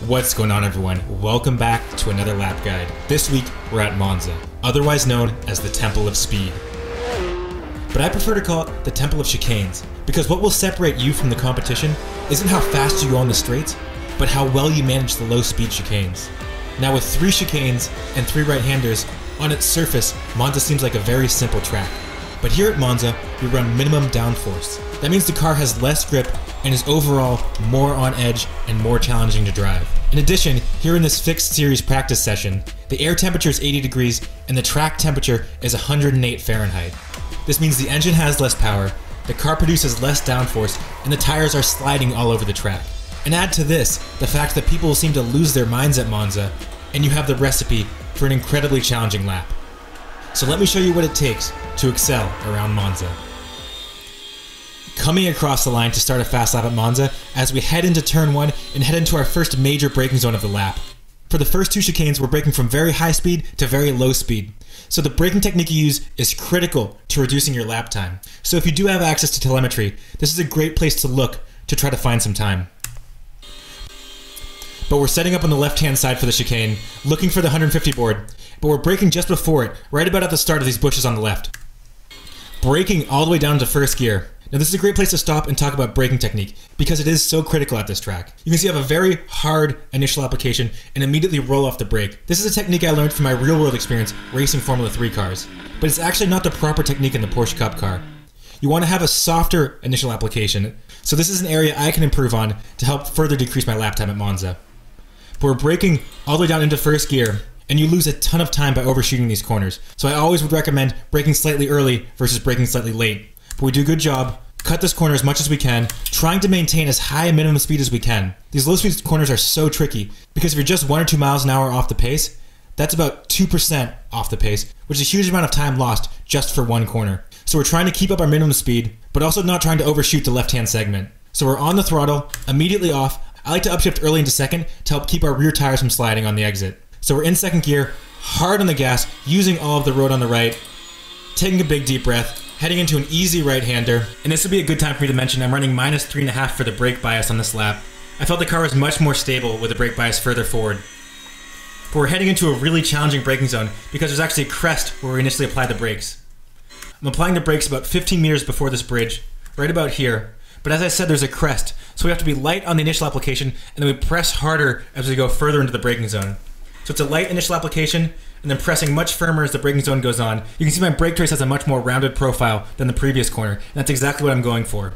What's going on, everyone? Welcome back to another lap guide. This week we're at Monza, otherwise known as the Temple of Speed. But I prefer to call it the Temple of Chicanes, because what will separate you from the competition isn't how fast you go on the straights, but how well you manage the low speed chicanes. Now with 3 chicanes and 3 right-handers, on its surface, Monza seems like a very simple track. But here at Monza, we run minimum downforce. That means the car has less grip and is overall more on edge and more challenging to drive. In addition, here in this fixed series practice session, the air temperature is 80 degrees and the track temperature is 108 Fahrenheit. This means the engine has less power, the car produces less downforce, and the tires are sliding all over the track. And add to this, the fact that people seem to lose their minds at Monza, and you have the recipe for an incredibly challenging lap. So let me show you what it takes to excel around Monza. Coming across the line to start a fast lap at Monza as we head into turn 1 and head into our first major braking zone of the lap. For the first 2 chicanes, we're braking from very high speed to very low speed. So the braking technique you use is critical to reducing your lap time. So if you do have access to telemetry, this is a great place to look to try to find some time. But we're setting up on the left-hand side for the chicane, looking for the 150 board, but we're braking just before it, right about at the start of these bushes on the left. Braking all the way down to first gear. Now this is a great place to stop and talk about braking technique, because it is so critical at this track. You can see I have a very hard initial application and immediately roll off the brake. This is a technique I learned from my real-world experience racing Formula 3 cars, but it's actually not the proper technique in the Porsche Cup car. You want to have a softer initial application, so this is an area I can improve on to help further decrease my lap time at Monza. But we're braking all the way down into first gear, and you lose a ton of time by overshooting these corners. So I always would recommend braking slightly early versus braking slightly late. But we do a good job, cut this corner as much as we can, trying to maintain as high a minimum speed as we can. These low speed corners are so tricky, because if you're just 1 or 2 miles an hour off the pace, that's about 2% off the pace, which is a huge amount of time lost just for one corner. So we're trying to keep up our minimum speed, but also not trying to overshoot the left-hand segment. So we're on the throttle, immediately off. I like to upshift early into second to help keep our rear tires from sliding on the exit. So we're in second gear, hard on the gas, using all of the road on the right, taking a big deep breath, heading into an easy right-hander. And this would be a good time for me to mention I'm running -3.5 for the brake bias on this lap. I felt the car was much more stable with the brake bias further forward. But we're heading into a really challenging braking zone because there's actually a crest where we initially apply the brakes. I'm applying the brakes about 15 meters before this bridge, right about here. But as I said, there's a crest, so we have to be light on the initial application, and then we press harder as we go further into the braking zone. So it's a light initial application, and then pressing much firmer as the braking zone goes on. You can see my brake trace has a much more rounded profile than the previous corner, and that's exactly what I'm going for.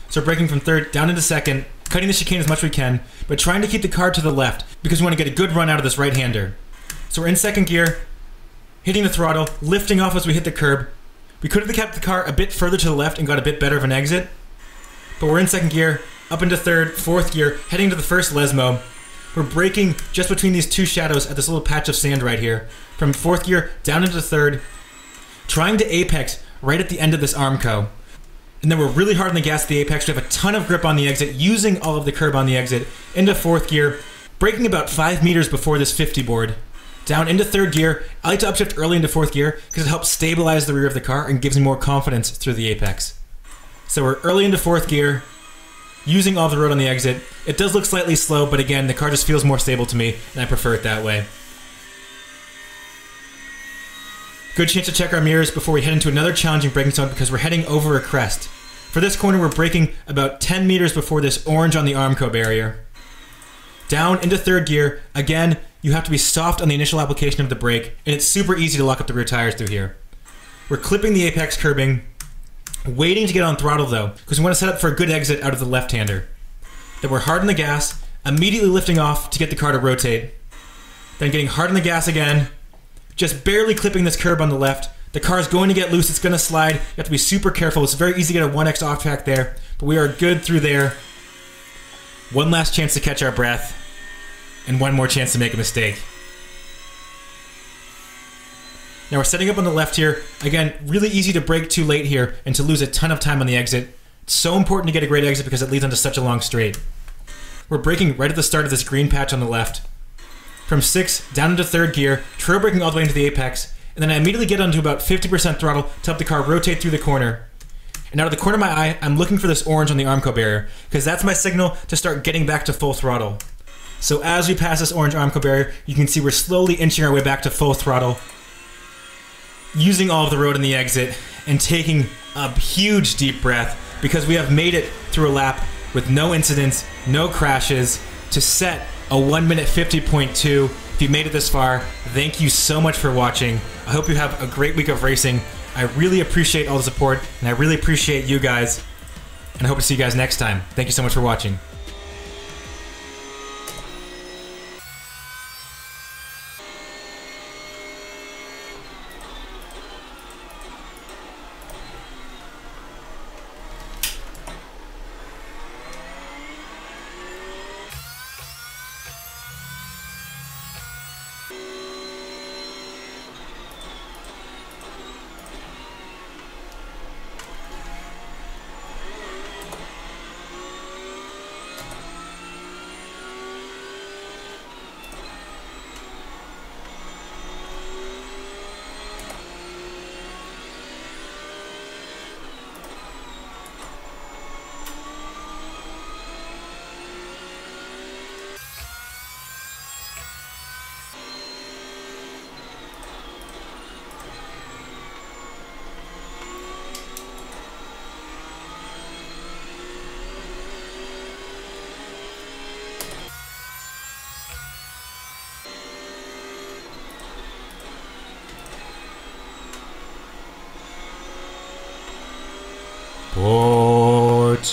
So braking from third down into second, cutting the chicane as much as we can, but trying to keep the car to the left, because we want to get a good run out of this right-hander. So we're in second gear, hitting the throttle, lifting off as we hit the curb. We could have kept the car a bit further to the left and got a bit better of an exit, but we're in second gear, up into third, fourth gear, heading to the first Lesmo. We're braking just between these 2 shadows at this little patch of sand right here. From fourth gear down into third, trying to apex right at the end of this Armco. And then we're really hard on the gas at the apex. We have a ton of grip on the exit, using all of the curb on the exit. Into fourth gear, braking about 5 meters before this 50 board. Down into third gear. I like to upshift early into fourth gear because it helps stabilize the rear of the car and gives me more confidence through the apex. So we're early into fourth gear, using all of the road on the exit. It does look slightly slow, but again, the car just feels more stable to me, and I prefer it that way. Good chance to check our mirrors before we head into another challenging braking zone because we're heading over a crest. For this corner, we're braking about 10 meters before this orange on the Armco barrier. Down into third gear. Again, you have to be soft on the initial application of the brake, and it's super easy to lock up the rear tires through here. We're clipping the apex curbing, waiting to get on throttle though, because we want to set up for a good exit out of the left-hander. Then we're hard on the gas, immediately lifting off to get the car to rotate. Then getting hard on the gas again, just barely clipping this curb on the left. The car is going to get loose, it's going to slide. You have to be super careful. It's very easy to get a 1x off track there, but we are good through there. One last chance to catch our breath, and one more chance to make a mistake. Now we're setting up on the left here. Again, really easy to brake too late here and to lose a ton of time on the exit. It's so important to get a great exit because it leads onto such a long straight. We're braking right at the start of this green patch on the left. From 6 down into third gear, trail braking all the way into the apex, and then I immediately get onto about 50% throttle to help the car rotate through the corner. And out of the corner of my eye, I'm looking for this orange on the Armco barrier, because that's my signal to start getting back to full throttle. So as we pass this orange Armco barrier, you can see we're slowly inching our way back to full throttle, using all of the road in the exit, and taking a huge deep breath because we have made it through a lap with no incidents, no crashes, to set a 1 minute 50.2. If you made it this far, thank you so much for watching. I hope you have a great week of racing. I really appreciate all the support, and I really appreciate you guys, and I hope to see you guys next time. Thank you so much for watching. Porti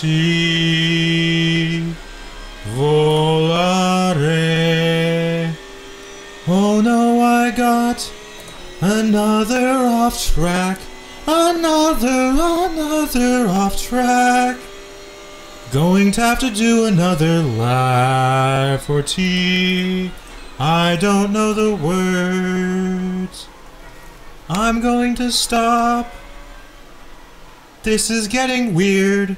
volare. Oh no, I got another off track. Another off track. Going to have to do another lap for tea. I don't know the words. I'm going to stop. This is getting weird.